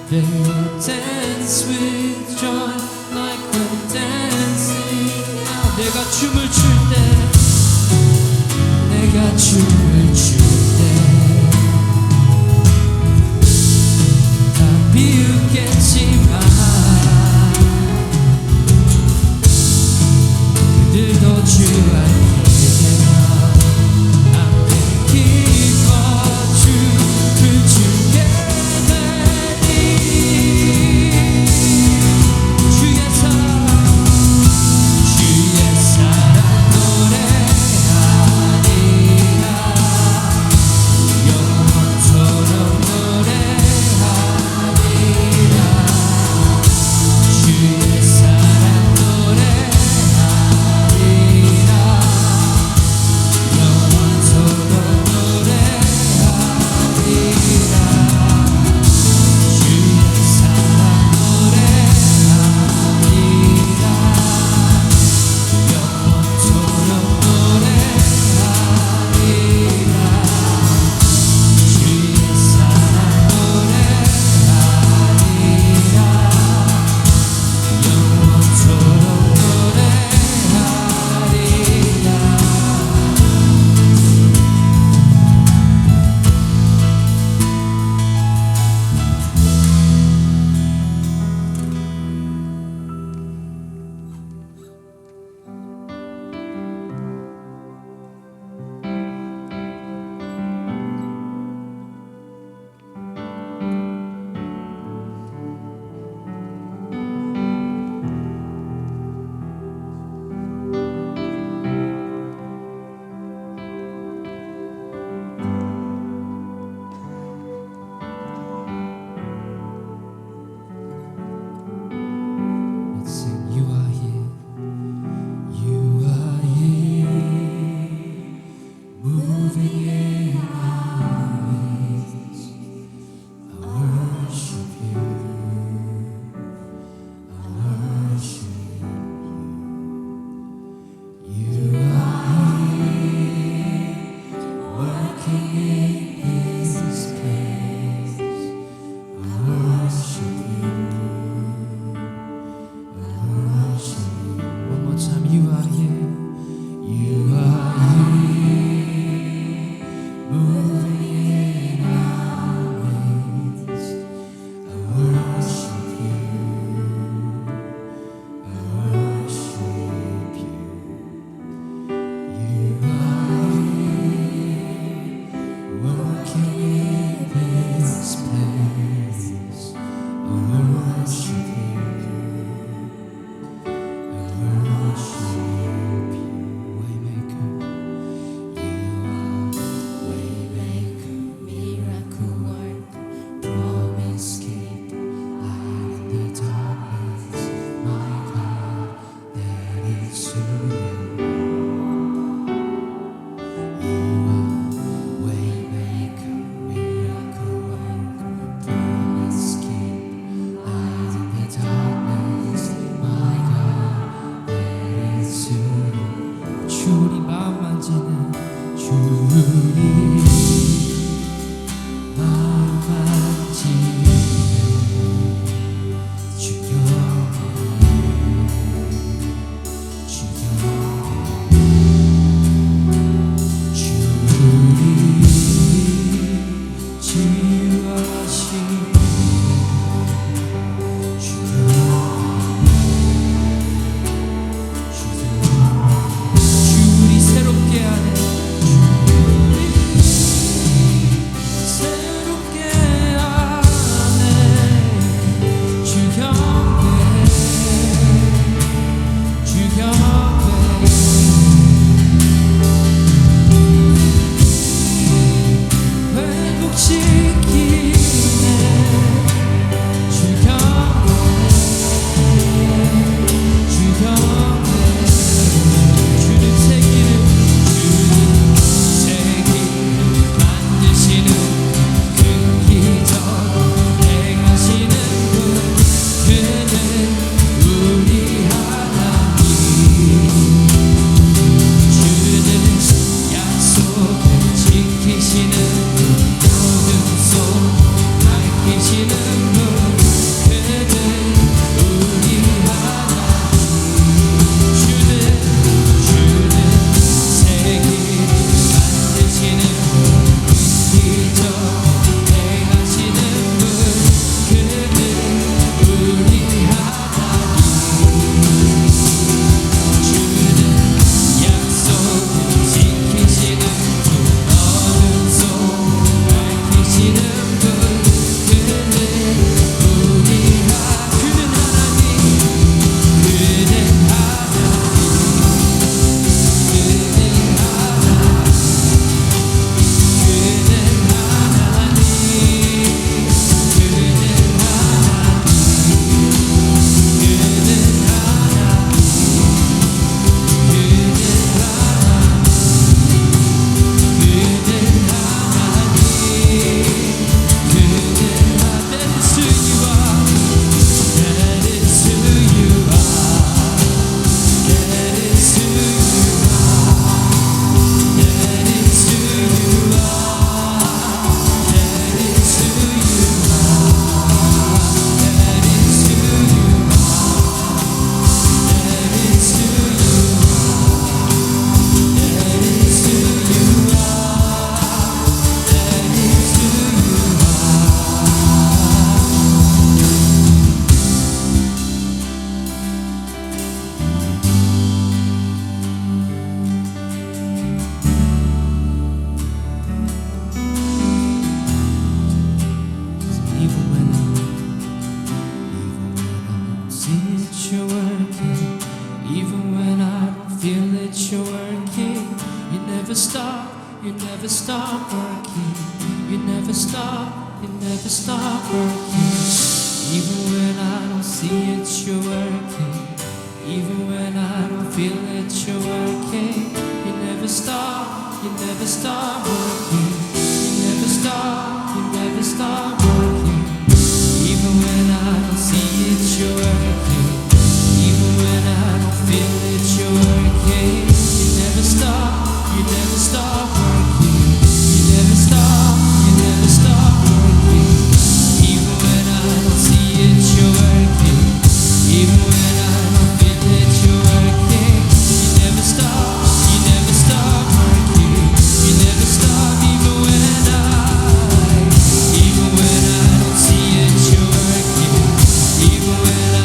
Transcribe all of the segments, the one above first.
They will dance with joy like we're dancing now. 내가 춤을 출 때, 내가 춤을 출 때 다 비웃겠지만 그들도 주 알게 되면 함께 기뻐 춤을 추게 You never stop working. You never stop, you never stop working. Even when I don't see it, you're working. Even when I don't feel it, you're working. You never stop, you never stop working. You never stop, you never stop working. Even when I don't see it, you're working. Even when I don't feel it, you're working. You never stop, you never stop working. You never stop, you never stop working. Even when I don't see it, you're working. Even when I don't feel it, you're working. You never stop, you never stop working. You never stop, even when I don't see it, you're working. Even when I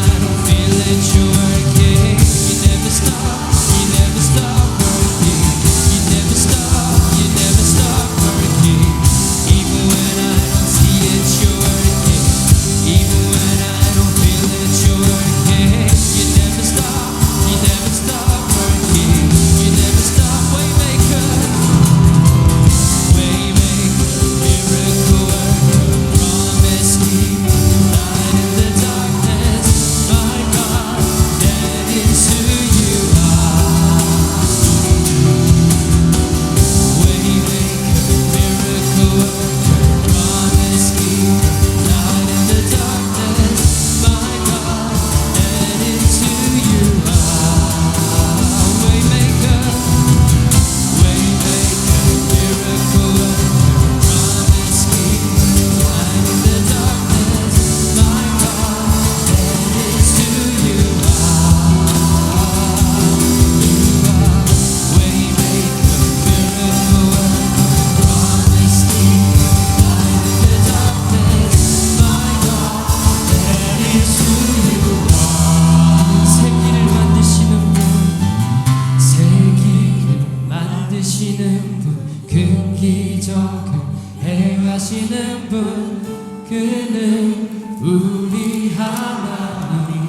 인도하시는 분 그는 우리 하나님.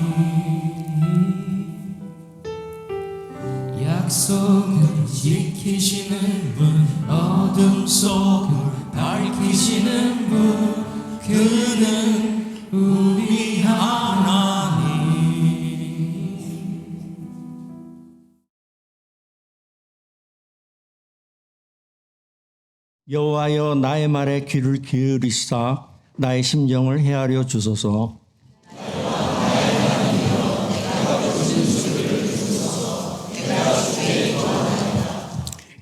약속을 지키시는 분, 어둠 속을 밝히시는 분 그는 우리 하나님. 여호와여, 나의 말에 귀를 기울이시사 나의 심정을 헤아려 주소서.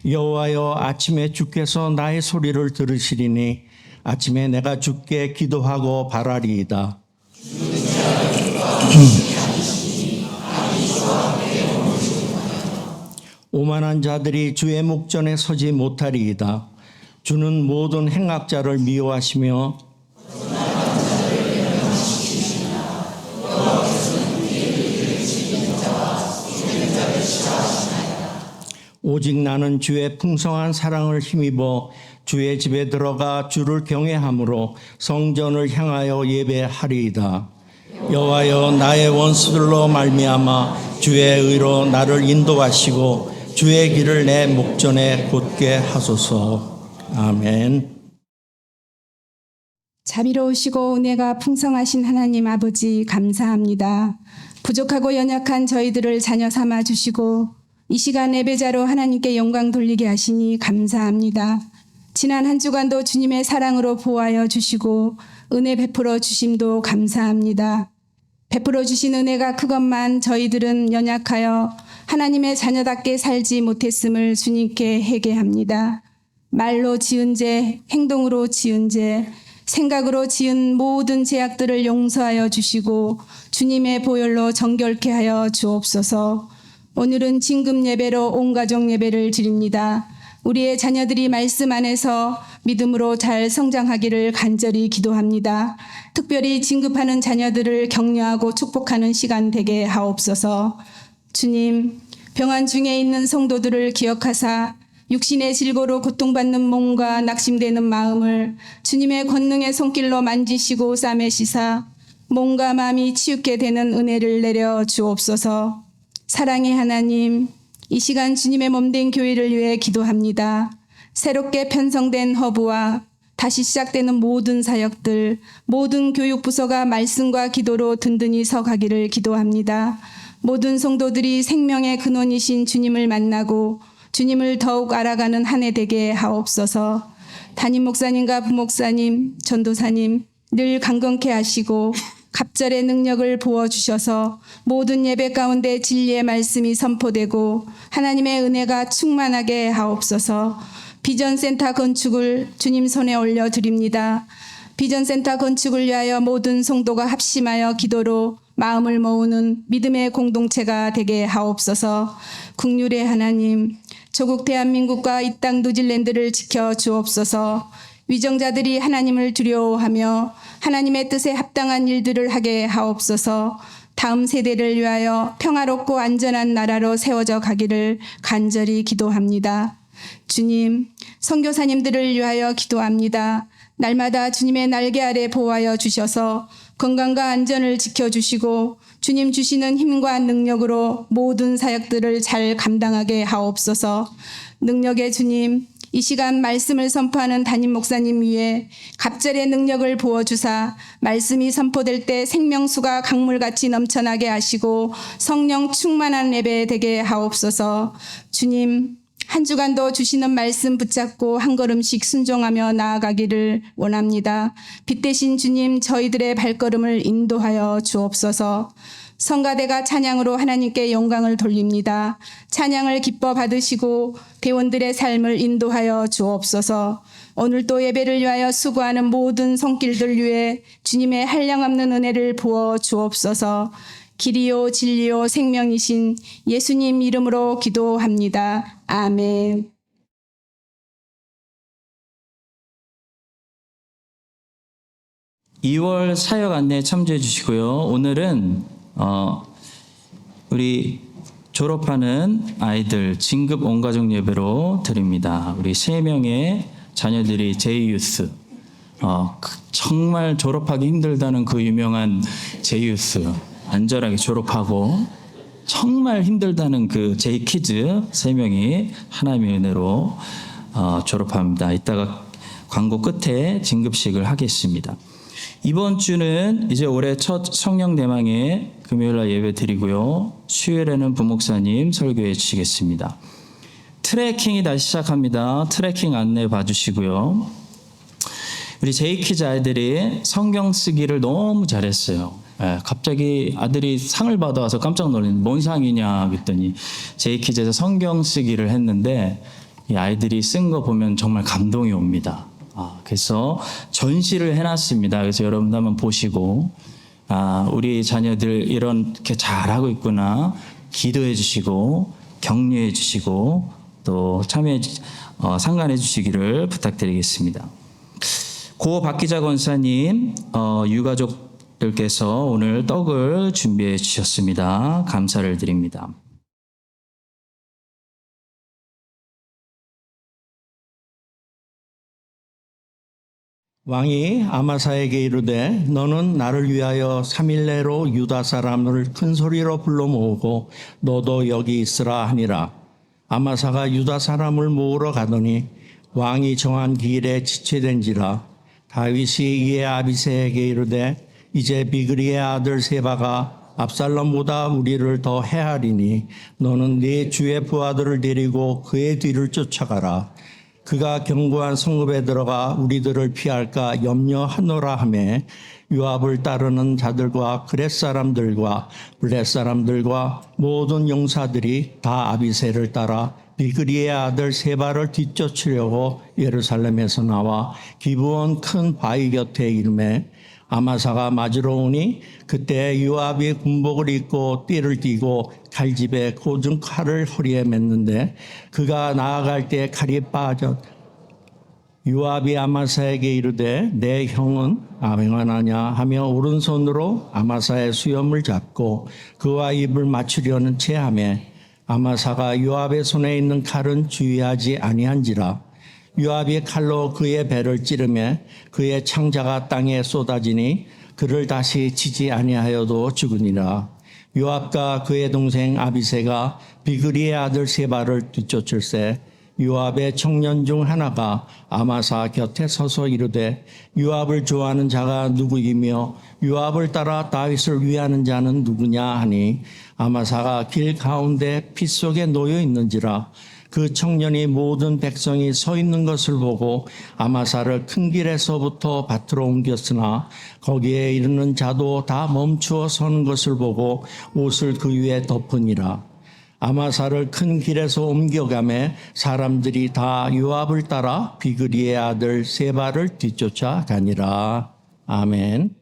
여호와여, 아침에 주께서 나의 소리를 들으시리니 아침에 내가 주께 기도하고 바라리이다. 오만한 자들이 주의 목전에 서지 못하리이다. 주는 모든 행악자를 미워하시며 오직 나는 주의 풍성한 사랑을 힘입어 주의 집에 들어가 주를 경외함으로 성전을 향하여 예배하리이다. 여호와여, 나의 원수들로 말미암아 주의 의로 나를 인도하시고 주의 길을 내 목전에 곧게 하소서. 아멘. 자비로우시고 은혜가 풍성하신 하나님 아버지, 감사합니다. 부족하고 연약한 저희들을 자녀 삼아 주시고 이 시간 예배자로 하나님께 영광 돌리게 하시니 감사합니다. 지난 한 주간도 주님의 사랑으로 보호하여 주시고 은혜 베풀어 주심도 감사합니다. 베풀어 주신 은혜가 크건만 저희들은 연약하여 하나님의 자녀답게 살지 못했음을 주님께 회개합니다. 말로 지은 죄, 행동으로 지은 죄, 생각으로 지은 모든 죄악들을 용서하여 주시고 주님의 보혈로 정결케 하여 주옵소서. 오늘은 진금 예배로 온 가족 예배를 드립니다. 우리의 자녀들이 말씀 안에서 믿음으로 잘 성장하기를 간절히 기도합니다. 특별히 진급하는 자녀들을 격려하고 축복하는 시간 되게 하옵소서. 주님, 병환 중에 있는 성도들을 기억하사 육신의 질고로 고통받는 몸과 낙심되는 마음을 주님의 권능의 손길로 만지시고 싸매시사 몸과 마음이 치유케 되는 은혜를 내려 주옵소서. 사랑의 하나님, 이 시간 주님의 몸된 교회를 위해 기도합니다. 새롭게 편성된 허브와 다시 시작되는 모든 사역들, 모든 교육부서가 말씀과 기도로 든든히 서가기를 기도합니다. 모든 성도들이 생명의 근원이신 주님을 만나고 주님을 더욱 알아가는 한 해 되게 하옵소서. 담임 목사님과 부목사님, 전도사님 늘 강건케 하시고 갑절의 능력을 부어주셔서 모든 예배 가운데 진리의 말씀이 선포되고 하나님의 은혜가 충만하게 하옵소서. 비전센터 건축을 주님 손에 올려드립니다. 비전센터 건축을 위하여 모든 성도가 합심하여 기도로 마음을 모으는 믿음의 공동체가 되게 하옵소서. 국률의 하나님, 조국 대한민국과 이 땅 뉴질랜드를 지켜 주옵소서. 위정자들이 하나님을 두려워하며 하나님의 뜻에 합당한 일들을 하게 하옵소서. 다음 세대를 위하여 평화롭고 안전한 나라로 세워져 가기를 간절히 기도합니다. 주님, 선교사님들을 위하여 기도합니다. 날마다 주님의 날개 아래 보호하여 주셔서 건강과 안전을 지켜주시고 주님 주시는 힘과 능력으로 모든 사역들을 잘 감당하게 하옵소서. 능력의 주님, 이 시간 말씀을 선포하는 담임 목사님 위에 갑절의 능력을 부어주사 말씀이 선포될 때 생명수가 강물같이 넘쳐나게 하시고 성령 충만한 예배 되게 하옵소서. 주님, 한 주간도 주시는 말씀 붙잡고 한 걸음씩 순종하며 나아가기를 원합니다. 빛 대신 주님, 저희들의 발걸음을 인도하여 주옵소서. 성가대가 찬양으로 하나님께 영광을 돌립니다. 찬양을 기뻐 받으시고 대원들의 삶을 인도하여 주옵소서. 오늘도 예배를 위하여 수고하는 모든 손길들 위해 주님의 한량없는 은혜를 부어 주옵소서. 길이요 진리요 생명이신 예수님 이름으로 기도합니다. 아멘. (2월) 사역 안내 참조해 주시고요. 오늘은 우리 졸업하는 아이들 진급 온가족 예배로 드립니다. 우리 3명의 자녀들이 제이유스 정말 졸업하기 힘들다는 그 유명한 제이우스 안전하게 졸업하고 정말 힘들다는 그 제이키즈 3명이 하나님의 은혜로 졸업합니다. 이따가 광고 끝에 진급식을 하겠습니다. 이번 주는 이제 올해 첫 성령대망의 금요일날 예배 드리고요. 수요일에는 부목사님 설교해 주시겠습니다. 트레킹이 다시 시작합니다. 트레킹 안내 봐주시고요. 우리 제이키즈 아이들이 성경 쓰기를 너무 잘했어요. 갑자기 아들이 상을 받아와서 깜짝 놀랐는데 뭔 상이냐 그랬더니 제이키즈에서 성경 쓰기를 했는데 이 아이들이 쓴 거 보면 정말 감동이 옵니다. 그래서 전시를 해놨습니다. 그래서 여러분도 한번 보시고 우리 자녀들 이렇게 잘하고 있구나 기도해 주시고 격려해 주시고 또 상관해 주시기를 부탁드리겠습니다. 고 박기자 권사님 유가족들께서 오늘 떡을 준비해 주셨습니다. 감사를 드립니다. 왕이 아마사에게 이르되 너는 나를 위하여 3일 내로 유다 사람을 큰 소리로 불러 모으고 너도 여기 있으라 하니라. 아마사가 유다 사람을 모으러 가더니 왕이 정한 길에 지체된지라. 다윗이 이에 아비새에게 이르되 이제 비그리의 아들 세바가 압살롬보다 우리를 더 해하리니 너는 네 주의 부하들을 데리고 그의 뒤를 쫓아가라. 그가 견고한 성읍에 들어가 우리들을 피할까 염려하노라 하매 요압을 따르는 자들과 그렛 사람들과 블렛 사람들과 모든 용사들이 다 아비새를 따라 비그리의 아들 세바를 뒤쫓으려고 예루살렘에서 나와 기브온 큰 바위 곁에 이르매 아마사가 맞으러 오니 그때 요압이 군복을 입고 띠를 띠고 칼집에 꽂은 칼을 허리에 맸는데 그가 나아갈 때 칼이 빠졌. 요압이 아마사에게 이르되 내 형은 아맹하냐 하며 오른손으로 아마사의 수염을 잡고 그와 입을 맞추려는 채 하매 아마사가 요압의 손에 있는 칼은 주의하지 아니한지라. 요압이 칼로 그의 배를 찌르매 그의 창자가 땅에 쏟아지니 그를 다시 치지 아니하여도 죽으니라. 요압과 그의 동생 아비새가 비그리의 아들 세바를 뒤쫓을새 요압의 청년 중 하나가 아마사 곁에 서서 이르되 요압을 좋아하는 자가 누구이며 요압을 따라 다윗을 위하는 자는 누구냐 하니 아마사가 길 가운데 피 속에 놓여 있는지라. 그 청년이 모든 백성이 서 있는 것을 보고 아마사를 큰 길에서부터 밭으로 옮겼으나 거기에 이르는 자도 다 멈추어 서는 것을 보고 옷을 그 위에 덮으니라. 아마사를 큰 길에서 옮겨가매 사람들이 다 요압을 따라 비그리의 아들 세바를 뒤쫓아 가니라. 아멘.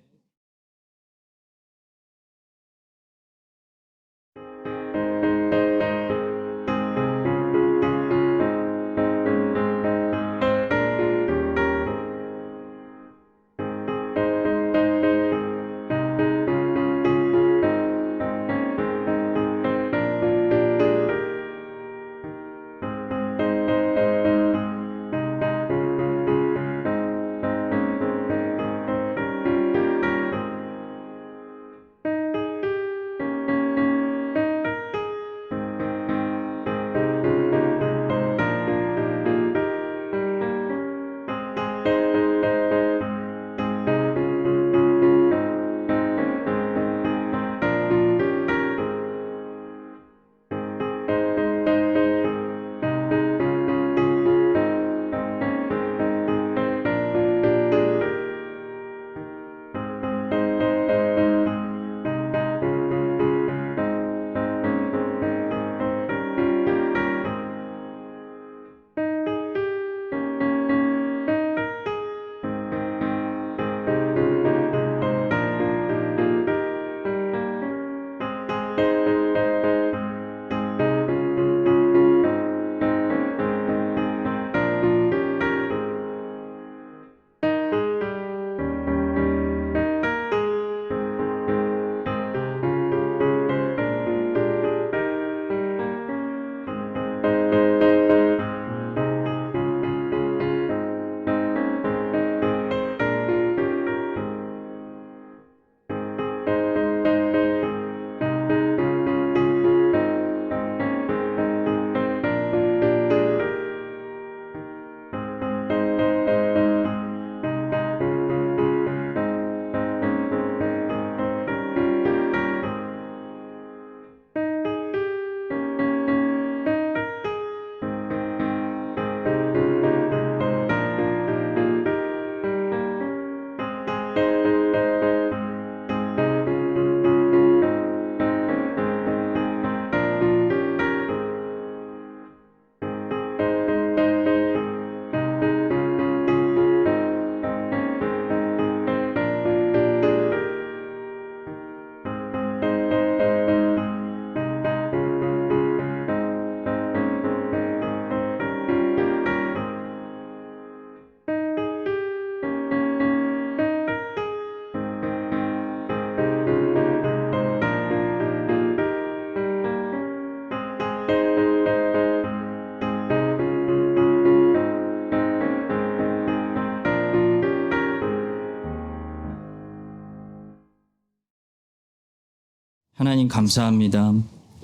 하나님 감사합니다.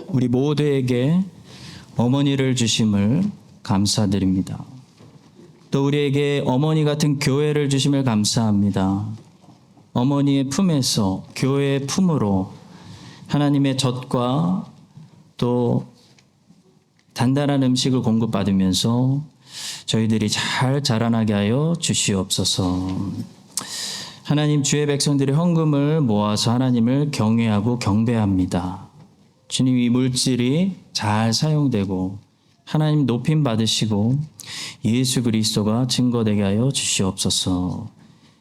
우리 모두에게 어머니를 주심을 감사드립니다. 또 우리에게 어머니 같은 교회를 주심을 감사합니다. 어머니의 품에서 교회의 품으로 하나님의 젖과 또 단단한 음식을 공급받으면서 저희들이 잘 자라나게 하여 주시옵소서. 하나님, 주의 백성들의 헌금을 모아서 하나님을 경외하고 경배합니다. 주님, 이 물질이 잘 사용되고 하나님 높임 받으시고 예수 그리스도가 증거되게 하여 주시옵소서.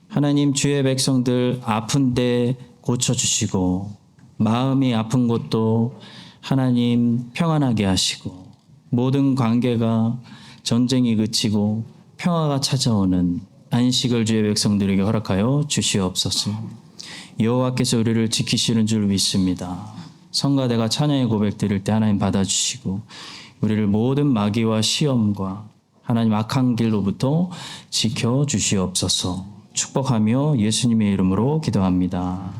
하나님, 주의 백성들 아픈데 고쳐주시고 마음이 아픈 곳도 하나님 평안하게 하시고 모든 관계가 전쟁이 그치고 평화가 찾아오는 안식을 주의 백성들에게 허락하여 주시옵소서. 여호와께서 우리를 지키시는 줄 믿습니다. 성가대가 찬양의 고백 드릴 때 하나님 받아주시고 우리를 모든 마귀와 시험과 하나님 악한 길로부터 지켜주시옵소서. 축복하며 예수님의 이름으로 기도합니다.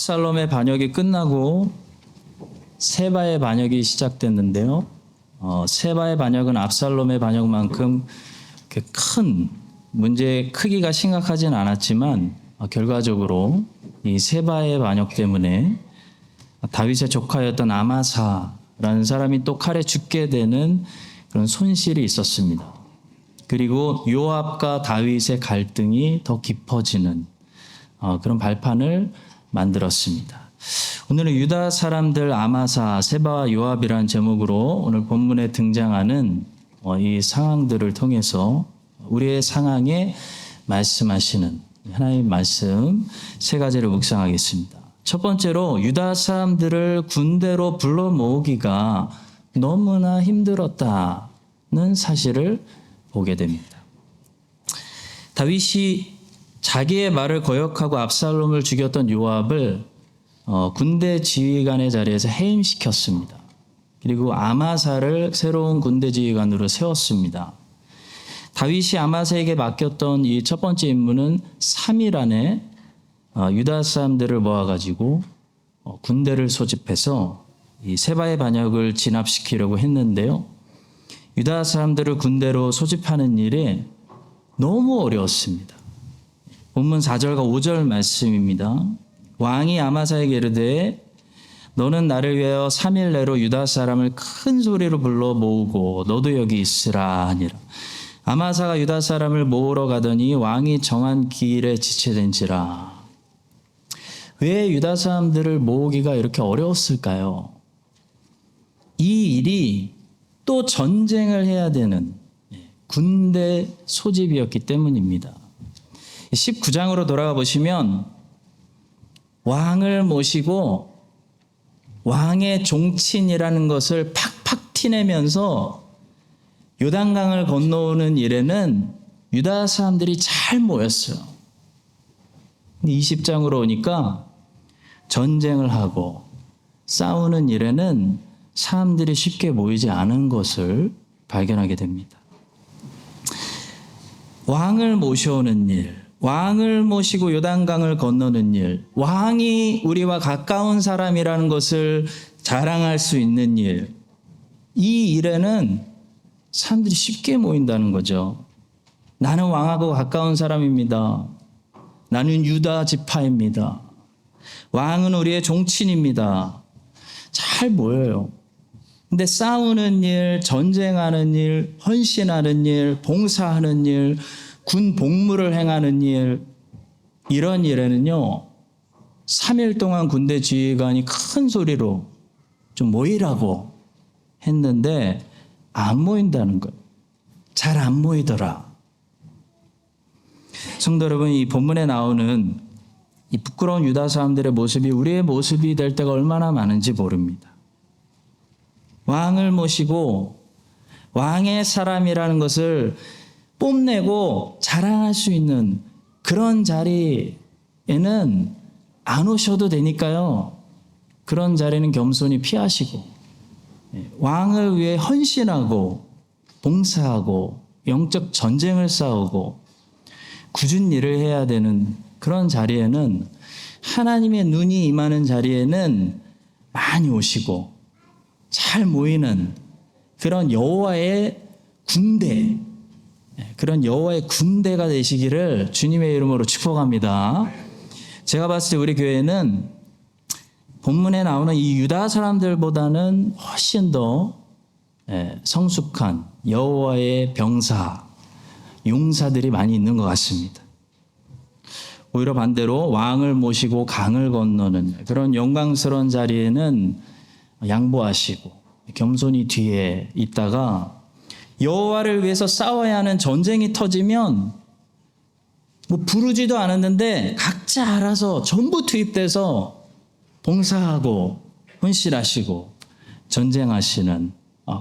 압살롬의 반역이 끝나고 세바의 반역이 시작됐는데요. 세바의 반역은 압살롬의 반역만큼 큰 문제의 크기가 심각하진 않았지만 결과적으로 이 세바의 반역 때문에 다윗의 조카였던 아마사라는 사람이 또 칼에 죽게 되는 그런 손실이 있었습니다. 그리고 요압과 다윗의 갈등이 더 깊어지는 그런 발판을 만들었습니다. 오늘은 유다 사람들 아마사, 세바와 요압이라는 제목으로 오늘 본문에 등장하는 이 상황들을 통해서 우리의 상황에 말씀하시는 하나님의 말씀 세 가지를 묵상하겠습니다. 첫 번째로 유다 사람들을 군대로 불러 모으기가 너무나 힘들었다는 사실을 보게 됩니다. 다윗이 자기의 말을 거역하고 압살롬을 죽였던 요압을 군대 지휘관의 자리에서 해임시켰습니다. 그리고 아마사를 새로운 군대 지휘관으로 세웠습니다. 다윗이 아마사에게 맡겼던 이 첫 번째 임무는 3일 안에 유다 사람들을 모아가지고 군대를 소집해서 이 세바의 반역을 진압시키려고 했는데요. 유다 사람들을 군대로 소집하는 일이 너무 어려웠습니다. 본문 4절과 5절 말씀입니다. 왕이 아마사에게 이르되 너는 나를 위하여 3일 내로 유다 사람을 큰 소리로 불러 모으고 너도 여기 있으라 하니라. 아마사가 유다 사람을 모으러 가더니 왕이 정한 기일에 지체된지라. 왜 유다 사람들을 모으기가 이렇게 어려웠을까요? 이 일이 또 전쟁을 해야 되는 군대 소집이었기 때문입니다. 19장으로 돌아가 보시면 왕을 모시고 왕의 종친이라는 것을 팍팍 티내면서 요단강을 건너오는 일에는 유다 사람들이 잘 모였어요. 20장으로 오니까 전쟁을 하고 싸우는 일에는 사람들이 쉽게 모이지 않은 것을 발견하게 됩니다. 왕을 모셔오는 일, 왕을 모시고 요단강을 건너는 일, 왕이 우리와 가까운 사람이라는 것을 자랑할 수 있는 일, 이 일에는 사람들이 쉽게 모인다는 거죠. 나는 왕하고 가까운 사람입니다. 나는 유다 지파입니다. 왕은 우리의 종친입니다. 잘 모여요. 근데 싸우는 일, 전쟁하는 일, 헌신하는 일, 봉사하는 일, 군 복무를 행하는 일, 이런 일에는요, 3일 동안 군대 지휘관이 큰 소리로 좀 모이라고 했는데 안 모인다는 거예요. 잘 안 모이더라. 성도 여러분, 이 본문에 나오는 이 부끄러운 유다 사람들의 모습이 우리의 모습이 될 때가 얼마나 많은지 모릅니다. 왕을 모시고 왕의 사람이라는 것을 뽐내고 자랑할 수 있는 그런 자리에는 안 오셔도 되니까요. 그런 자리는 겸손히 피하시고 왕을 위해 헌신하고 봉사하고 영적 전쟁을 싸우고 굳은 일을 해야 되는 그런 자리에는, 하나님의 눈이 임하는 자리에는 많이 오시고 잘 모이는 그런 여호와의 군대, 그런 여호와의 군대가 되시기를 주님의 이름으로 축복합니다. 제가 봤을 때 우리 교회는 본문에 나오는 이 유다 사람들보다는 훨씬 더 성숙한 여호와의 병사, 용사들이 많이 있는 것 같습니다. 오히려 반대로 왕을 모시고 강을 건너는 그런 영광스러운 자리에는 양보하시고 겸손히 뒤에 있다가 여호와를 위해서 싸워야 하는 전쟁이 터지면 부르지도 않았는데 각자 알아서 전부 투입돼서 봉사하고 헌신하시고 전쟁하시는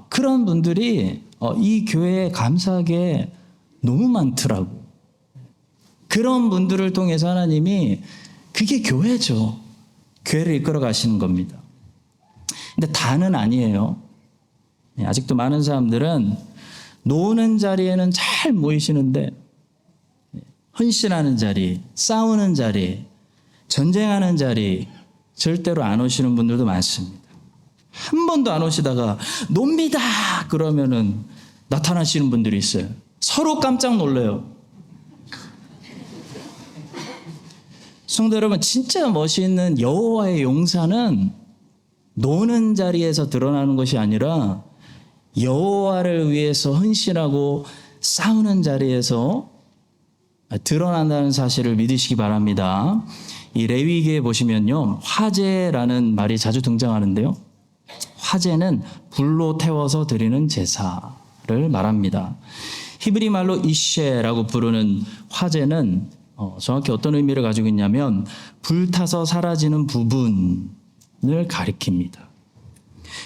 그런 분들이 이 교회에 감사하게 너무 많더라고. 그런 분들을 통해서 하나님이, 그게 교회죠. 교회를 이끌어 가시는 겁니다. 근데 다는 아니에요. 아직도 많은 사람들은 노는 자리에는 잘 모이시는데 헌신하는 자리, 싸우는 자리, 전쟁하는 자리, 절대로 안 오시는 분들도 많습니다. 한 번도 안 오시다가 놉니다 그러면은 나타나시는 분들이 있어요. 서로 깜짝 놀래요. 성도 여러분, 진짜 멋있는 여호와의 용사는 노는 자리에서 드러나는 것이 아니라 여호와를 위해서 헌신하고 싸우는 자리에서 드러난다는 사실을 믿으시기 바랍니다. 이 레위기에 보시면요, 화제라는 말이 자주 등장하는데요. 화제는 불로 태워서 드리는 제사를 말합니다. 히브리 말로 이쉐라고 부르는 화제는 정확히 어떤 의미를 가지고 있냐면 불타서 사라지는 부분을 가리킵니다.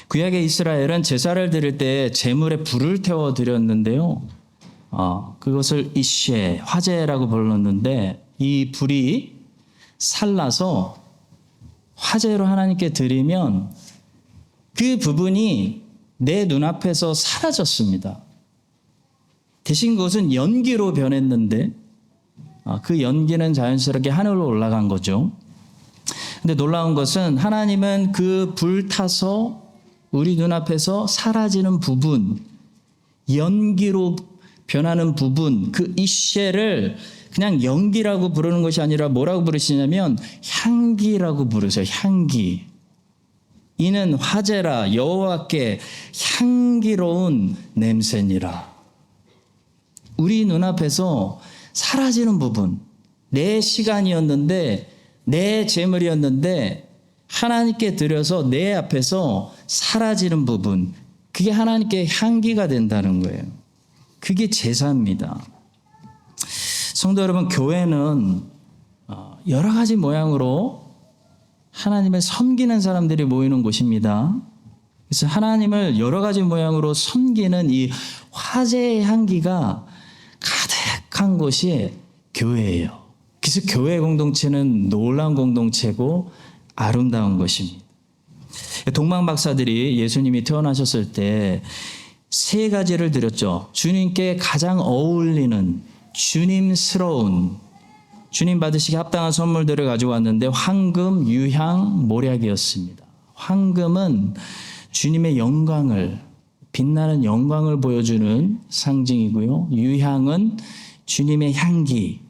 구약의 이스라엘은 제사를 드릴 때 제물에 불을 태워 드렸는데요. 그것을 이쉐, 화제라고 불렀는데 이 불이 살라서 화제로 하나님께 드리면 그 부분이 내 눈앞에서 사라졌습니다. 대신 그것은 연기로 변했는데 그 연기는 자연스럽게 하늘로 올라간 거죠. 근데 놀라운 것은 하나님은 그 불타서 우리 눈앞에서 사라지는 부분, 연기로 변하는 부분, 그 이쉐를 그냥 연기라고 부르는 것이 아니라 뭐라고 부르시냐면 향기라고 부르세요. 향기. 이는 화제라 여호와께 향기로운 냄새니라. 우리 눈앞에서 사라지는 부분, 내 시간이었는데 내 재물이었는데 하나님께 드려서 내 앞에서 사라지는 부분, 그게 하나님께 향기가 된다는 거예요. 그게 제사입니다. 성도 여러분, 교회는 여러 가지 모양으로 하나님을 섬기는 사람들이 모이는 곳입니다. 그래서 하나님을 여러 가지 모양으로 섬기는 이 화제의 향기가 가득한 곳이 교회예요. 그래서 교회 공동체는 놀라운 공동체고 아름다운 것입니다. 동방 박사들이 예수님이 태어나셨을 때 세 가지를 드렸죠. 주님께 가장 어울리는 주님스러운, 주님 받으시기 합당한 선물들을 가지고 왔는데 황금, 유향, 모략이었습니다. 황금은 주님의 영광을, 빛나는 영광을 보여주는 상징이고요. 유향은 주님의 향기,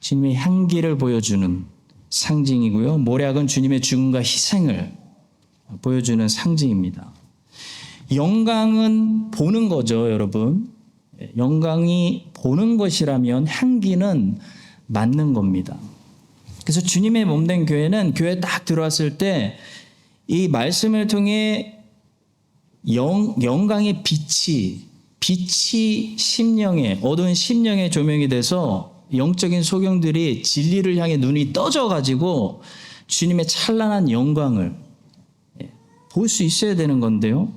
주님의 향기를 보여주는 상징이고요. 모략은 주님의 죽음과 희생을 보여주는 상징입니다. 영광은 보는 거죠, 여러분. 영광이 보는 것이라면 향기는 맞는 겁니다. 그래서 주님의 몸된 교회는 교회에 딱 들어왔을 때 이 말씀을 통해 영광의 빛이 심령에, 어두운 심령에 조명이 돼서 영적인 소경들이 진리를 향해 눈이 떠져가지고 주님의 찬란한 영광을 볼 수 있어야 되는 건데요.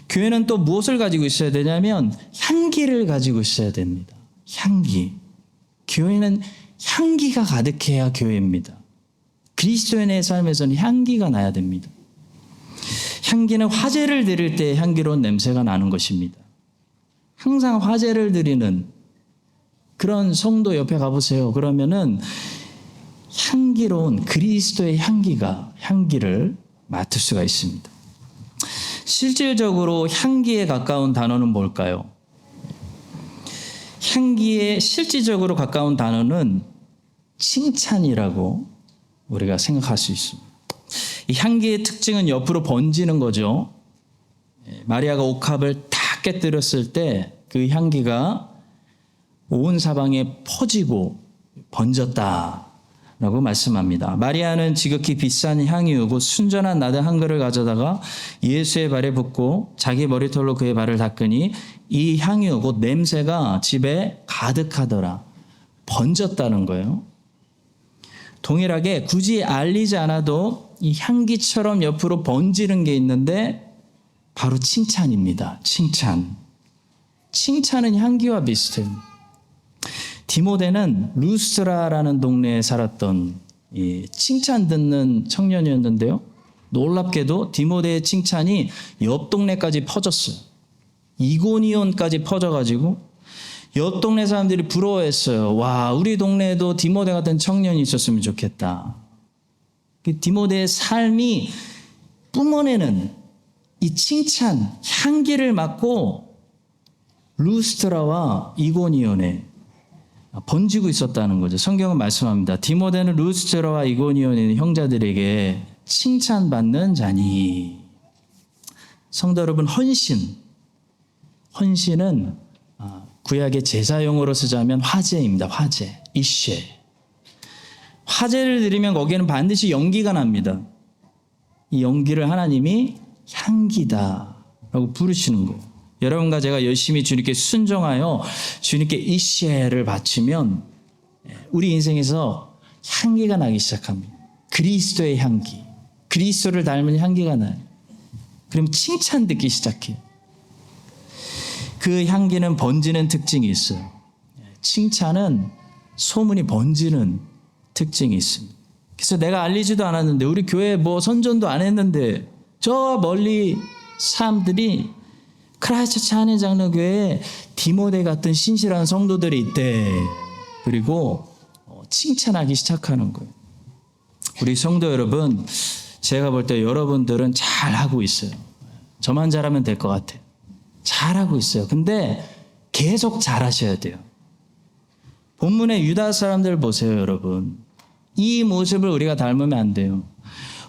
교회는 또 무엇을 가지고 있어야 되냐면 향기를 가지고 있어야 됩니다. 향기. 교회는 향기가 가득해야 교회입니다. 그리스도인의 삶에서는 향기가 나야 됩니다. 향기는 화제를 드릴 때 향기로운 냄새가 나는 것입니다. 항상 화제를 드리는 그런 성도 옆에 가보세요. 그러면은 향기로운 그리스도의 향기를 맡을 수가 있습니다. 실질적으로 향기에 가까운 단어는 뭘까요? 향기에 실질적으로 가까운 단어는 칭찬이라고 우리가 생각할 수 있습니다. 이 향기의 특징은 옆으로 번지는 거죠. 마리아가 옥합을 다 깨뜨렸을 때 그 향기가 온 사방에 퍼지고 번졌다라고 말씀합니다. 마리아는 지극히 비싼 향유고 순전한 나드 한 그릇을 가져다가 예수의 발에 붓고 자기 머리털로 그의 발을 닦으니 이 향유 곧 냄새가 집에 가득하더라. 번졌다는 거예요. 동일하게 굳이 알리지 않아도 이 향기처럼 옆으로 번지는 게 있는데 바로 칭찬입니다. 칭찬은 향기와 비슷해요. 디모데는 루스라라는 동네에 살았던 칭찬 듣는 청년이었는데요. 놀랍게도 디모데의 칭찬이 옆 동네까지 퍼졌어요. 이고니온까지 퍼져가지고 옆 동네 사람들이 부러워했어요. 와, 우리 동네에도 디모데 같은 청년이 있었으면 좋겠다. 그 디모데의 삶이 뿜어내는 이 칭찬, 향기를 맡고 루스트라와 이고니온에 번지고 있었다는 거죠. 성경은 말씀합니다. 디모데는 루스트라와 이고니온에 있는 형제들에게 칭찬받는 자니. 성도 여러분, 헌신은 구약의 제사용어로 쓰자면 화제입니다. 화제, 이쉐. 화제를 드리면 거기에는 반드시 연기가 납니다. 이 연기를 하나님이 향기다라고 부르시는 거예요. 여러분과 제가 열심히 주님께 순종하여 주님께 이쉐를 바치면 우리 인생에서 향기가 나기 시작합니다. 그리스도의 향기, 그리스도를 닮은 향기가 나요. 그럼 칭찬 듣기 시작해요. 그 향기는 번지는 특징이 있어요. 칭찬은 소문이 번지는 특징이 있습니다. 그래서 내가 알리지도 않았는데, 우리 교회 뭐 선전도 안 했는데 저 멀리 사람들이 크라이스트처치 한인장로교회에 디모데 같은 신실한 성도들이 있대. 그리고 칭찬하기 시작하는 거예요. 우리 성도 여러분, 제가 볼 때 여러분들은 잘하고 있어요. 저만 잘하면 될 것 같아요. 잘하고 있어요. 근데 계속 잘하셔야 돼요. 본문의 유다 사람들 보세요, 여러분. 이 모습을 우리가 닮으면 안 돼요.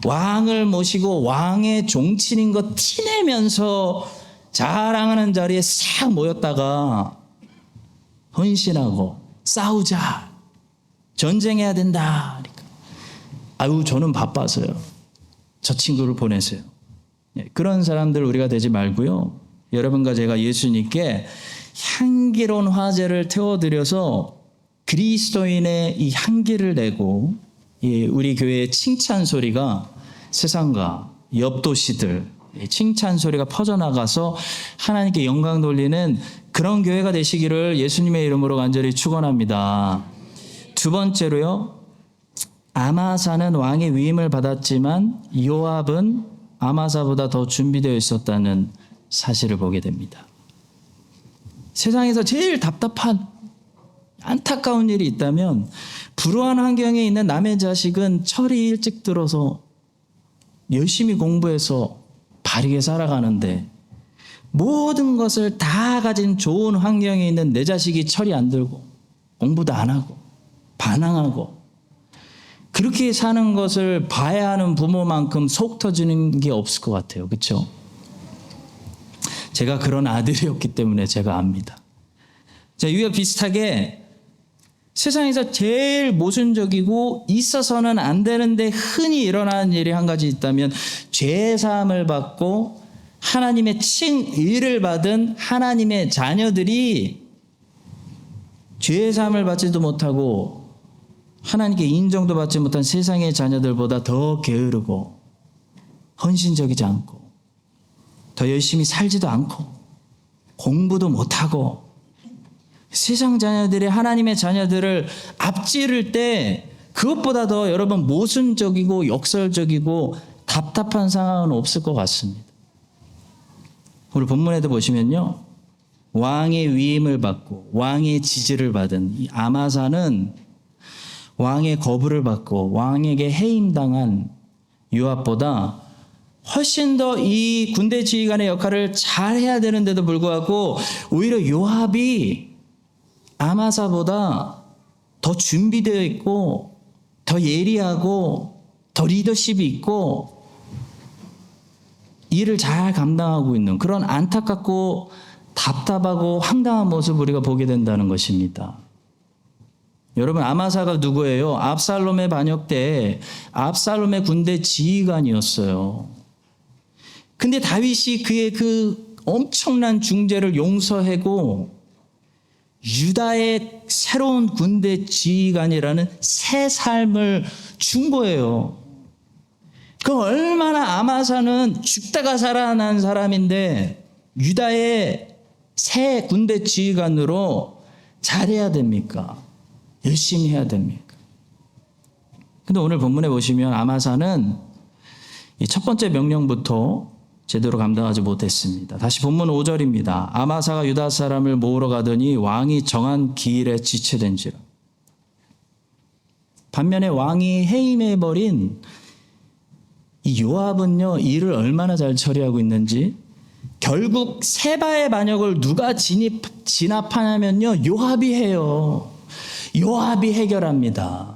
왕을 모시고 왕의 종친인 거 티내면서 자랑하는 자리에 싹 모였다가 헌신하고 싸우자, 전쟁해야 된다. 아유, 저는 바빠서요. 저 친구를 보내세요. 그런 사람들 우리가 되지 말고요. 여러분과 제가 예수님께 향기로운 화제를 태워드려서 그리스도인의 이 향기를 내고, 우리 교회의 칭찬 소리가 세상과 옆 도시들 칭찬 소리가 퍼져나가서 하나님께 영광 돌리는 그런 교회가 되시기를 예수님의 이름으로 간절히 축원합니다. 두 번째로요, 아마사는 왕의 위임을 받았지만 요압은 아마사보다 더 준비되어 있었다는 사실을 보게 됩니다. 세상에서 제일 답답한 안타까운 일이 있다면, 불우한 환경에 있는 남의 자식은 철이 일찍 들어서 열심히 공부해서 바르게 살아가는데, 모든 것을 다 가진 좋은 환경에 있는 내 자식이 철이 안 들고 공부도 안 하고 반항하고, 그렇게 사는 것을 봐야 하는 부모만큼 속 터지는 게 없을 것 같아요. 그렇죠? 제가 그런 아들이었기 때문에 제가 압니다. 자, 이와 비슷하게 세상에서 제일 모순적이고 있어서는 안 되는데 흔히 일어나는 일이 한 가지 있다면, 죄사함을 받고 하나님의 칭의를 받은 하나님의 자녀들이 죄사함을 받지도 못하고 하나님께 인정도 받지 못한 세상의 자녀들보다 더 게으르고 헌신적이지 않고 더 열심히 살지도 않고 공부도 못하고, 세상 자녀들이 하나님의 자녀들을 앞지를 때 그것보다 더 여러분 모순적이고 역설적이고 답답한 상황은 없을 것 같습니다. 오늘 본문에도 보시면요, 왕의 위임을 받고 왕의 지지를 받은 이 아마사는 왕의 거부를 받고 왕에게 해임당한 요압보다 훨씬 더 이 군대 지휘관의 역할을 잘 해야 되는데도 불구하고 오히려 요압이 아마사보다 더 준비되어 있고 더 예리하고 더 리더십이 있고 일을 잘 감당하고 있는 그런 안타깝고 답답하고 황당한 모습을 우리가 보게 된다는 것입니다. 여러분, 아마사가 누구예요? 압살롬의 반역 때 압살롬의 군대 지휘관이었어요. 근데 다윗이 그의 그 엄청난 중재를 용서하고 유다의 새로운 군대 지휘관이라는 새 삶을 준 거예요. 그 얼마나 아마사는 죽다가 살아난 사람인데 유다의 새 군대 지휘관으로 잘해야 됩니까? 열심히 해야 됩니까? 근데 오늘 본문에 보시면 아마사는 이 첫 번째 명령부터 제대로 감당하지 못했습니다. 다시 본문 5절입니다. 아마사가 유다 사람을 모으러 가더니 왕이 정한 기일에 지체된지라. 반면에 왕이 해임해버린 이 요압은요, 일을 얼마나 잘 처리하고 있는지, 결국 세바의 반역을 누가 진압하냐면요, 요압이 해요. 요압이 해결합니다.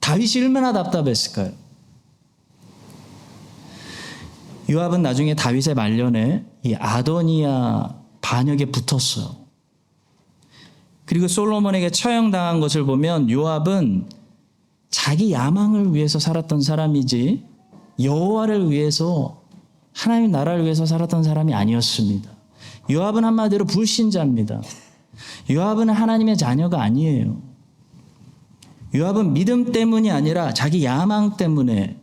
다윗이 얼마나 답답했을까요? 요압은 나중에 다윗의 말년에 이 아도니아 반역에 붙었어요. 그리고 솔로몬에게 처형당한 것을 보면 요압은 자기 야망을 위해서 살았던 사람이지 여호와를 위해서, 하나님 나라를 위해서 살았던 사람이 아니었습니다. 요압은 한마디로 불신자입니다. 요압은 하나님의 자녀가 아니에요. 요압은 믿음 때문이 아니라 자기 야망 때문에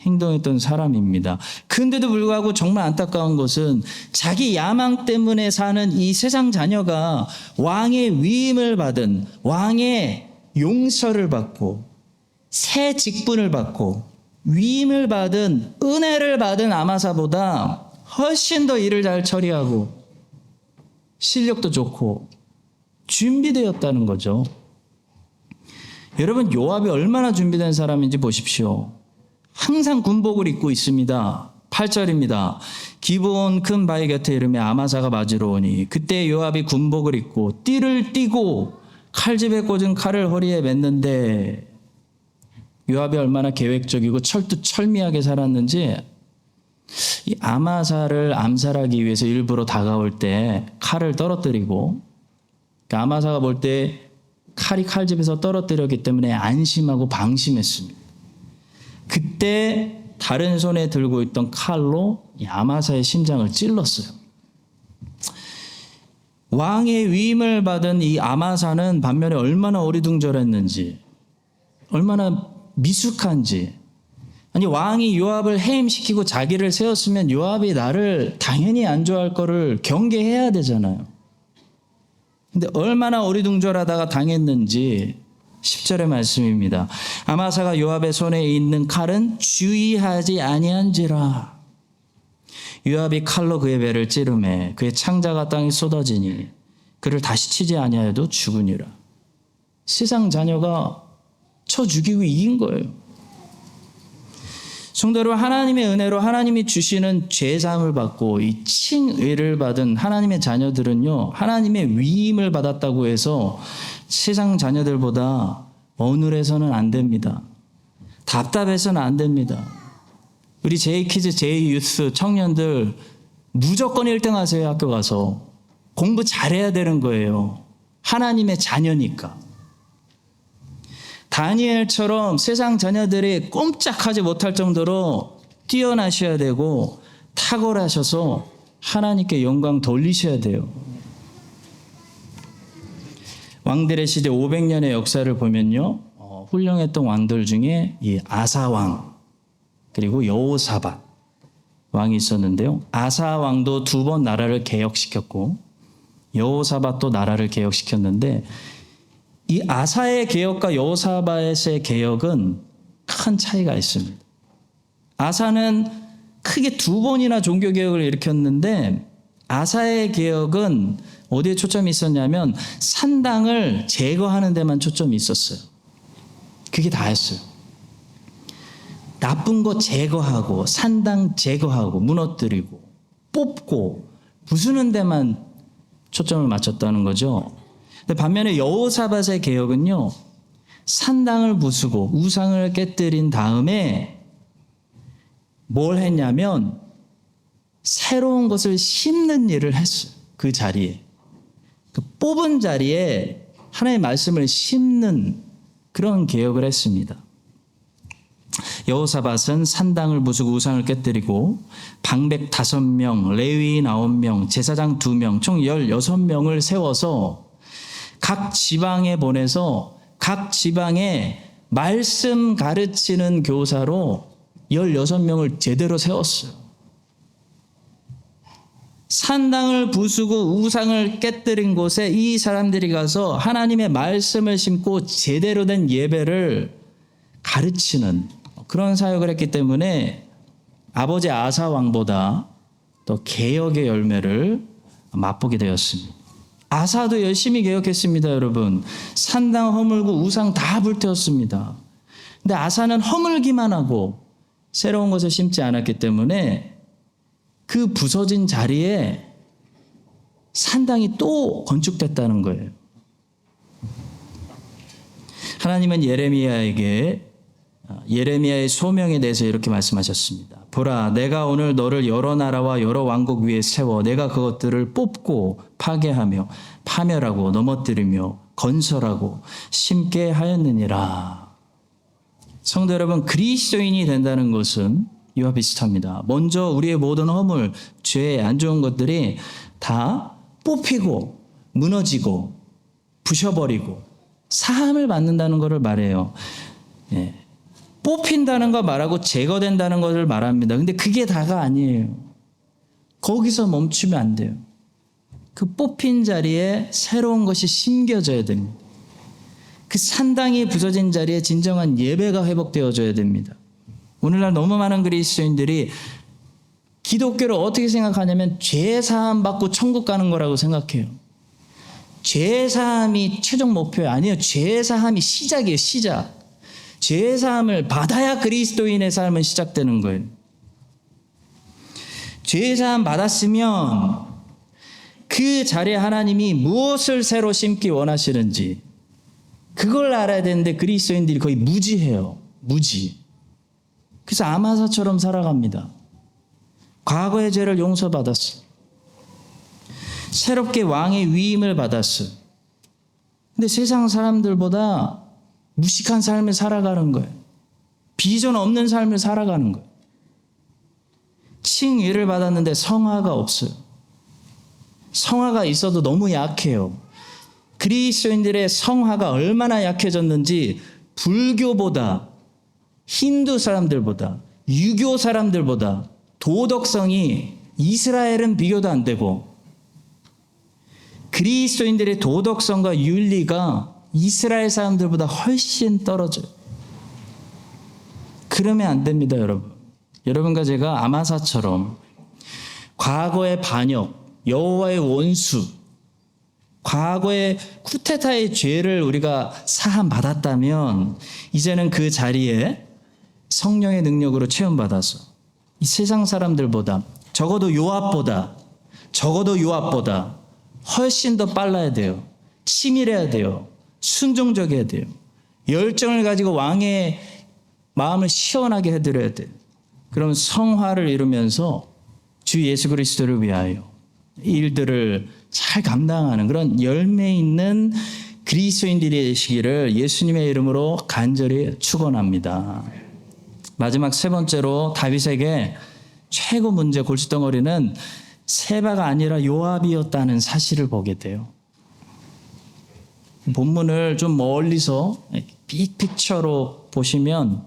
행동했던 사람입니다. 그런데도 불구하고 정말 안타까운 것은 자기 야망 때문에 사는 이 세상 자녀가 왕의 위임을 받은, 왕의 용서를 받고 새 직분을 받고 위임을 받은, 은혜를 받은 아마사보다 훨씬 더 일을 잘 처리하고 실력도 좋고 준비되었다는 거죠. 여러분, 요압이 얼마나 준비된 사람인지 보십시오. 항상 군복을 입고 있습니다. 8절입니다. 기브온 큰 바위 곁에 이름에 아마사가 맞으러 오니 그때 요압이 군복을 입고 띠를 띠고 칼집에 꽂은 칼을 허리에 맸는데, 요압이 얼마나 계획적이고 철두철미하게 살았는지, 이 아마사를 암살하기 위해서 일부러 다가올 때 칼을 떨어뜨리고, 아마사가 볼 때 칼이 칼집에서 떨어뜨렸기 때문에 안심하고 방심했습니다. 그때 다른 손에 들고 있던 칼로 이 아마사의 심장을 찔렀어요. 왕의 위임을 받은 이 아마사는 반면에 얼마나 어리둥절했는지, 얼마나 미숙한지. 아니, 왕이 요압을 해임시키고 자기를 세웠으면 요압이 나를 당연히 안 좋아할 거를 경계해야 되잖아요. 근데 얼마나 어리둥절하다가 당했는지 10절의 말씀입니다. 아마사가 요압의 손에 있는 칼은 주의하지 아니한지라. 요압이 칼로 그의 배를 찌르매 그의 창자가 땅에 쏟아지니 그를 다시 치지 아니하여도 죽으니라. 세상 자녀가 쳐 죽이고 이긴 거예요. 성도로, 하나님의 은혜로 하나님이 주시는 죄사함을 받고 이 칭의를 받은 하나님의 자녀들은요, 하나님의 위임을 받았다고 해서 세상 자녀들보다 어눌해서는 안 됩니다. 답답해서는 안 됩니다. 우리 제이키즈, 제이유스 청년들 무조건 1등 하세요. 학교 가서 공부 잘해야 되는 거예요. 하나님의 자녀니까. 다니엘처럼 세상 자녀들이 꼼짝하지 못할 정도로 뛰어나셔야 되고 탁월하셔서 하나님께 영광 돌리셔야 돼요. 왕들의 시대 500년의 역사를 보면요, 훌륭했던 왕들 중에 이 아사 왕, 그리고 여호사밧 왕이 있었는데요. 아사 왕도 2번 나라를 개혁시켰고 여호사밧도 나라를 개혁시켰는데, 이 아사의 개혁과 여호사밧의 개혁은 큰 차이가 있습니다. 아사는 크게 2번이나 종교개혁을 일으켰는데, 아사의 개혁은 어디에 초점이 있었냐면 산당을 제거하는 데만 초점이 있었어요. 그게 다였어요. 나쁜 거 제거하고 산당 제거하고 무너뜨리고 뽑고 부수는 데만 초점을 맞췄다는 거죠. 근데 반면에 여호사밧의 개혁은요, 산당을 부수고 우상을 깨뜨린 다음에 뭘 했냐면 새로운 것을 심는 일을 했어요. 그 자리에, 그 뽑은 자리에 하나님의 말씀을 심는 그런 개혁을 했습니다. 여호사밧은 산당을 부수고 우상을 깨뜨리고 방백 5명, 레위인 9명, 제사장 2명, 총 16명을 세워서 각 지방에 보내서 각 지방에 말씀 가르치는 교사로 16명을 제대로 세웠어요. 산당을 부수고 우상을 깨뜨린 곳에 이 사람들이 가서 하나님의 말씀을 심고 제대로 된 예배를 가르치는 그런 사역을 했기 때문에 아버지 아사 왕보다 더 개혁의 열매를 맛보게 되었습니다. 아사도 열심히 개혁했습니다, 여러분. 산당 허물고 우상 다 불태웠습니다. 근데 아사는 허물기만 하고 새로운 것을 심지 않았기 때문에 그 부서진 자리에 산당이 또 건축됐다는 거예요. 하나님은 예레미야의 소명에 대해서 이렇게 말씀하셨습니다. 보라, 내가 오늘 너를 여러 나라와 여러 왕국 위에 세워 내가 그것들을 뽑고 파괴하며 파멸하고 넘어뜨리며 건설하고 심게 하였느니라. 성도 여러분, 그리스도인이 된다는 것은 이와 비슷합니다. 먼저 우리의 모든 허물, 죄, 안 좋은 것들이 다 뽑히고 무너지고 부셔버리고 사함을 받는다는 것을 말해요. 예. 뽑힌다는 거 말하고 제거된다는 것을 말합니다. 근데 그게 다가 아니에요. 거기서 멈추면 안 돼요. 그 뽑힌 자리에 새로운 것이 심겨져야 됩니다. 그 산당이 부서진 자리에 진정한 예배가 회복되어져야 됩니다. 오늘날 너무 많은 그리스도인들이 기독교를 어떻게 생각하냐면 죄 사함 받고 천국 가는 거라고 생각해요. 죄 사함이 최종 목표예요. 아니에요. 죄 사함이 시작이에요. 시작. 죄 사함을 받아야 그리스도인의 삶은 시작되는 거예요. 죄 사함 받았으면 그 자리에 하나님이 무엇을 새로 심기 원하시는지 그걸 알아야 되는데 그리스도인들이 거의 무지해요. 무지. 그래서 아마사처럼 살아갑니다. 과거의 죄를 용서받았어. 새롭게 왕의 위임을 받았어. 근데 세상 사람들보다 무식한 삶을 살아가는 거예요. 비전 없는 삶을 살아가는 거예요. 칭의를 받았는데 성화가 없어요. 성화가 있어도 너무 약해요. 그리스도인들의 성화가 얼마나 약해졌는지 불교보다 힌두 사람들보다 유교 사람들보다 도덕성이 이스라엘은 비교도 안 되고 그리스도인들의 도덕성과 윤리가 이스라엘 사람들보다 훨씬 떨어져요. 그러면 안 됩니다, 여러분. 여러분과 제가 아마사처럼 과거의 반역, 여호와의 원수, 과거의 쿠데타의 죄를 우리가 사함 받았다면 이제는 그 자리에 성령의 능력으로 체험받아서 이 세상 사람들보다 적어도 요압보다 훨씬 더 빨라야 돼요. 치밀해야 돼요. 순종적이어야 돼요. 열정을 가지고 왕의 마음을 시원하게 해드려야 돼요. 그럼 성화를 이루면서 주 예수 그리스도를 위하여 일들을 잘 감당하는 그런 열매 있는 그리스도인들이 되시기를 예수님의 이름으로 간절히 축원합니다. 마지막 세 번째로 다윗에게 최고 문제 골칫덩어리는 세바가 아니라 요압이었다는 사실을 보게 돼요. 본문을 좀 멀리서 빅픽처로 보시면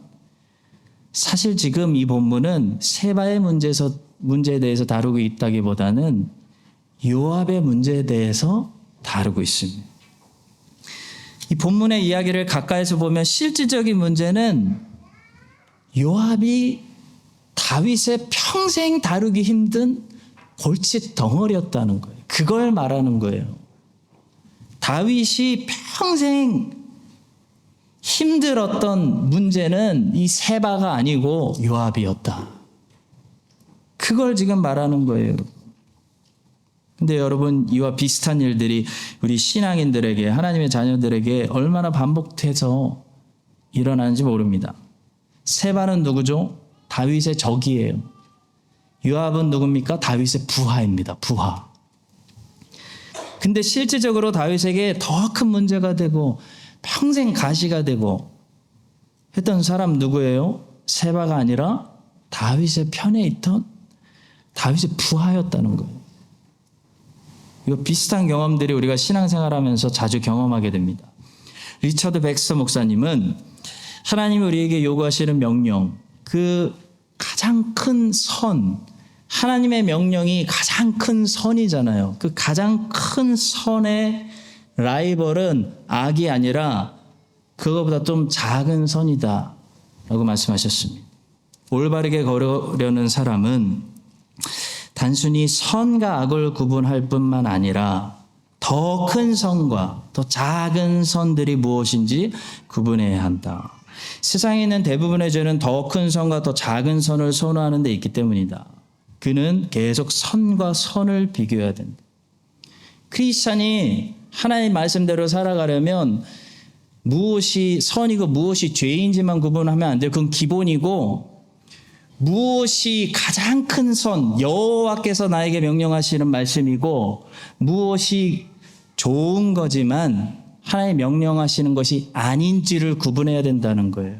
사실 지금 이 본문은 세바의 문제에 대해서 다루고 있다기보다는 요압의 문제에 대해서 다루고 있습니다. 이 본문의 이야기를 가까이서 보면 실질적인 문제는 요압이 다윗의 평생 다루기 힘든 골칫 덩어리였다는 거예요. 그걸 말하는 거예요. 다윗이 평생 힘들었던 문제는 이 세바가 아니고 요압이었다. 그걸 지금 말하는 거예요. 근데 여러분, 이와 비슷한 일들이 우리 신앙인들에게, 하나님의 자녀들에게 얼마나 반복돼서 일어나는지 모릅니다. 세바는 누구죠? 다윗의 적이에요. 요압은 누굽니까? 다윗의 부하입니다. 부하. 근데 실질적으로 다윗에게 더 큰 문제가 되고 평생 가시가 되고 했던 사람 누구예요? 세바가 아니라 다윗의 편에 있던 다윗의 부하였다는 거예요. 이 비슷한 경험들이 우리가 신앙생활하면서 자주 경험하게 됩니다. 리처드 백스터 목사님은 하나님이 우리에게 요구하시는 명령, 그 가장 큰 선, 하나님의 명령이 가장 큰 선이잖아요. 그 가장 큰 선의 라이벌은 악이 아니라 그거보다 좀 작은 선이다 라고 말씀하셨습니다. 올바르게 걸으려는 사람은 단순히 선과 악을 구분할 뿐만 아니라 더 큰 선과 더 작은 선들이 무엇인지 구분해야 한다. 세상에 있는 대부분의 죄는 더 큰 선과 더 작은 선을 선호하는 데 있기 때문이다. 그는 계속 선과 선을 비교해야 된다. 크리스찬이 하나님 말씀대로 살아가려면 무엇이 선이고 무엇이 죄인지만 구분하면 안 돼요. 그건 기본이고, 무엇이 가장 큰 선, 여호와께서 나에게 명령하시는 말씀이고, 무엇이 좋은 거지만 하나님 명령하시는 것이 아닌지를 구분해야 된다는 거예요.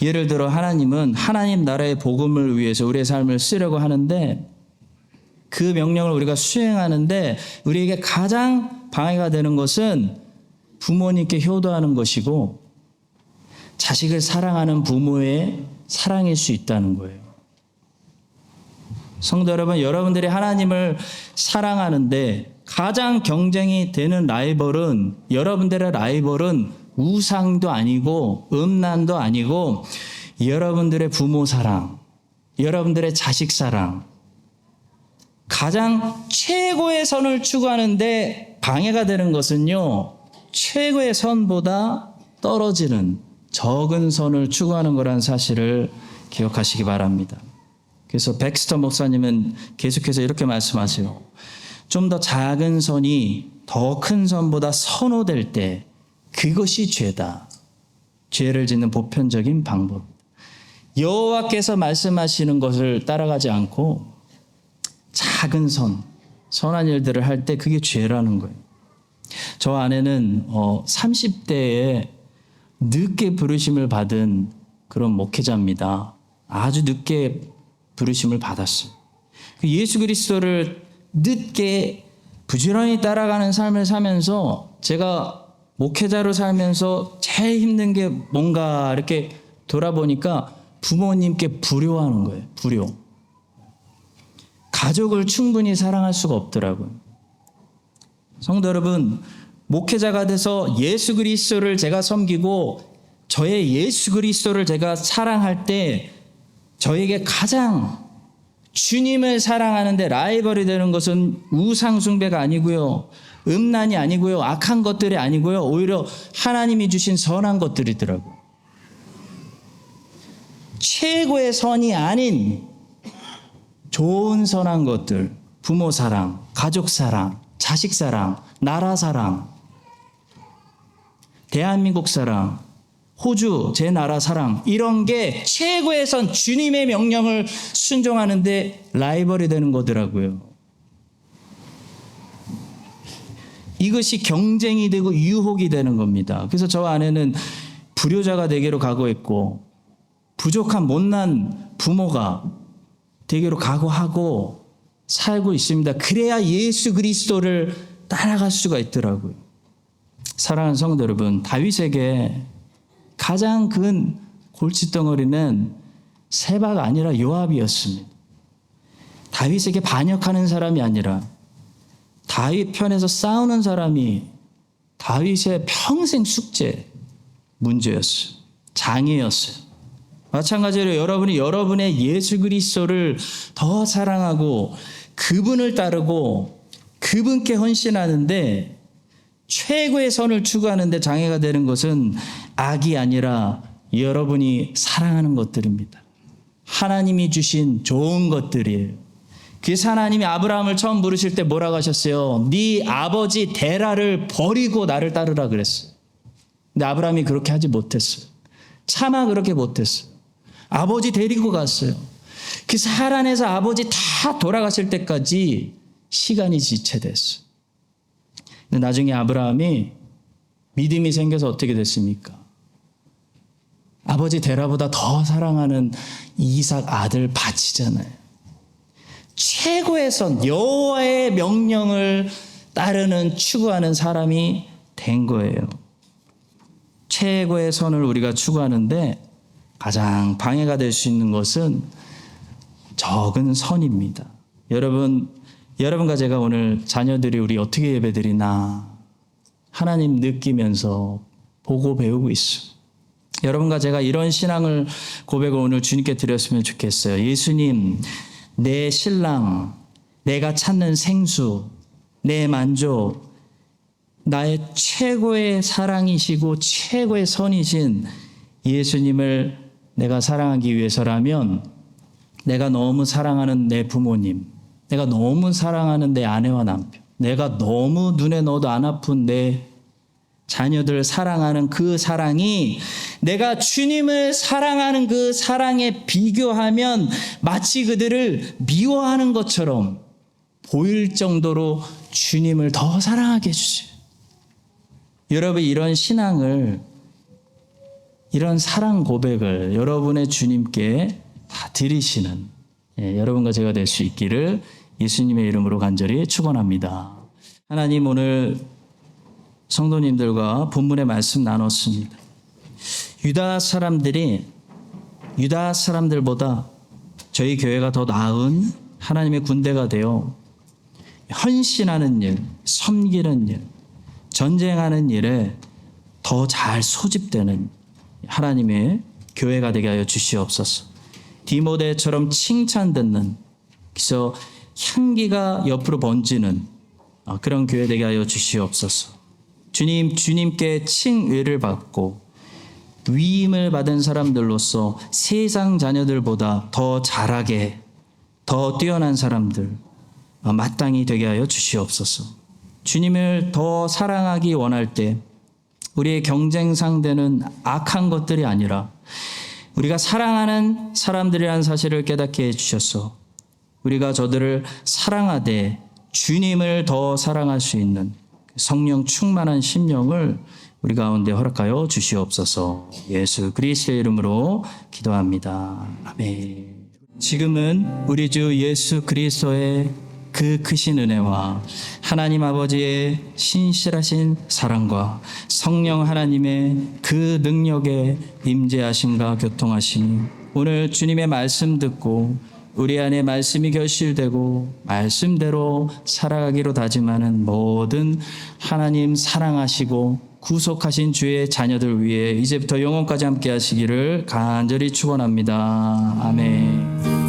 예를 들어 하나님은 하나님 나라의 복음을 위해서 우리의 삶을 쓰려고 하는데, 그 명령을 우리가 수행하는데 우리에게 가장 방해가 되는 것은 부모님께 효도하는 것이고 자식을 사랑하는 부모의 사랑일 수 있다는 거예요. 성도 여러분, 여러분들이 하나님을 사랑하는데 가장 경쟁이 되는 라이벌은, 여러분들의 라이벌은 우상도 아니고 음란도 아니고 여러분들의 부모 사랑, 여러분들의 자식 사랑, 가장 최고의 선을 추구하는데 방해가 되는 것은요, 최고의 선보다 떨어지는 적은 선을 추구하는 거라는 사실을 기억하시기 바랍니다. 그래서 백스터 목사님은 계속해서 이렇게 말씀하세요. 좀 더 작은 선이 더 큰 선보다 선호될 때 그것이 죄다. 죄를 짓는 보편적인 방법. 여호와께서 말씀하시는 것을 따라가지 않고 작은 선한 일들을 할 때 그게 죄라는 거예요. 저 아내는 30대에 늦게 부르심을 받은 그런 목회자입니다. 아주 늦게 부르심을 받았어요. 예수 그리스도를 늦게 부지런히 따라가는 삶을 살면서 제가 목회자로 살면서 제일 힘든 게 뭔가 이렇게 돌아보니까 부모님께 불효하는 거예요. 불효. 가족을 충분히 사랑할 수가 없더라고요. 성도 여러분, 목회자가 돼서 예수 그리스도를 제가 섬기고 저의 예수 그리스도를 제가 사랑할 때 저에게 가장 주님을 사랑하는데 라이벌이 되는 것은 우상 숭배가 아니고요, 음란이 아니고요, 악한 것들이 아니고요, 오히려 하나님이 주신 선한 것들이더라고요. 최고의 선이 아닌 좋은 선한 것들, 부모 사랑, 가족 사랑, 자식 사랑, 나라 사랑, 대한민국 사랑, 호주 제 나라 사랑, 이런 게 최고의 선, 주님의 명령을 순종하는데 라이벌이 되는 거더라고요. 이것이 경쟁이 되고 유혹이 되는 겁니다. 그래서 저 아내는 불효자가 되기로 각오했고 부족한 못난 부모가 되기로 각오하고 살고 있습니다. 그래야 예수 그리스도를 따라갈 수가 있더라고요. 사랑하는 성도 여러분, 다윗에게 가장 큰 골칫덩어리는 세바가 아니라 요압이었습니다. 다윗에게 반역하는 사람이 아니라 다윗 편에서 싸우는 사람이 다윗의 평생 숙제, 문제였어요. 장애였어요. 마찬가지로 여러분이 여러분의 예수 그리스도를 더 사랑하고 그분을 따르고 그분께 헌신하는데 최고의 선을 추구하는데 장애가 되는 것은 악이 아니라 여러분이 사랑하는 것들입니다. 하나님이 주신 좋은 것들이에요. 그래서 하나님이 아브라함을 처음 부르실 때 뭐라고 하셨어요? 네 아버지 데라를 버리고 나를 따르라 그랬어요. 근데 아브라함이 그렇게 하지 못했어요. 차마 그렇게 못했어요. 아버지 데리고 갔어요. 그래서 하란에서 아버지 다 돌아가실 때까지 시간이 지체됐어요. 근데 나중에 아브라함이 믿음이 생겨서 어떻게 됐습니까? 아버지 데라보다 더 사랑하는 이삭 아들 바치잖아요. 최고의 선, 여호와의 명령을 따르는 추구하는 사람이 된 거예요. 최고의 선을 우리가 추구하는데 가장 방해가 될 수 있는 것은 적은 선입니다. 여러분과 제가 오늘 자녀들이 우리 어떻게 예배드리나 하나님 느끼면서 보고 배우고 있어요. 여러분과 제가 이런 신앙을 고백을 오늘 주님께 드렸으면 좋겠어요. 예수님, 내 신랑, 내가 찾는 생수, 내 만족, 나의 최고의 사랑이시고 최고의 선이신 예수님을 내가 사랑하기 위해서라면 내가 너무 사랑하는 내 부모님, 내가 너무 사랑하는 내 아내와 남편, 내가 너무 눈에 넣어도 안 아픈 내 자녀들 사랑하는 그 사랑이 내가 주님을 사랑하는 그 사랑에 비교하면 마치 그들을 미워하는 것처럼 보일 정도로 주님을 더 사랑하게 해주세요. 여러분, 이런 신앙을, 이런 사랑 고백을 여러분의 주님께 다 드리시는 여러분과 제가 될 수 있기를 예수님의 이름으로 간절히 축원합니다. 하나님, 오늘 성도님들과 본문의 말씀 나눴습니다. 유다 사람들보다 저희 교회가 더 나은 하나님의 군대가 되어 헌신하는 일, 섬기는 일, 전쟁하는 일에 더 잘 소집되는 하나님의 교회가 되게 하여 주시옵소서. 디모데처럼 칭찬 듣는, 그래서 향기가 옆으로 번지는 그런 교회 되게 하여 주시옵소서. 주님께 칭의를 받고 위임을 받은 사람들로서 세상 자녀들보다 더 잘하게, 더 뛰어난 사람들 마땅히 되게 하여 주시옵소서. 주님을 더 사랑하기 원할 때 우리의 경쟁 상대는 악한 것들이 아니라 우리가 사랑하는 사람들이라는 사실을 깨닫게 해주셔서 우리가 저들을 사랑하되 주님을 더 사랑할 수 있는 성령 충만한 심령을 우리 가운데 허락하여 주시옵소서. 예수 그리스도의 이름으로 기도합니다. 아멘. 지금은 우리 주 예수 그리스도의 그 크신 은혜와 하나님 아버지의 신실하신 사랑과 성령 하나님의 그 능력의 임재하심과 교통하심이 오늘 주님의 말씀 듣고 우리 안에 말씀이 결실되고 말씀대로 살아가기로 다짐하는 모든 하나님 사랑하시고 구속하신 주의 자녀들 위해 이제부터 영원까지 함께 하시기를 간절히 축원합니다. 아멘.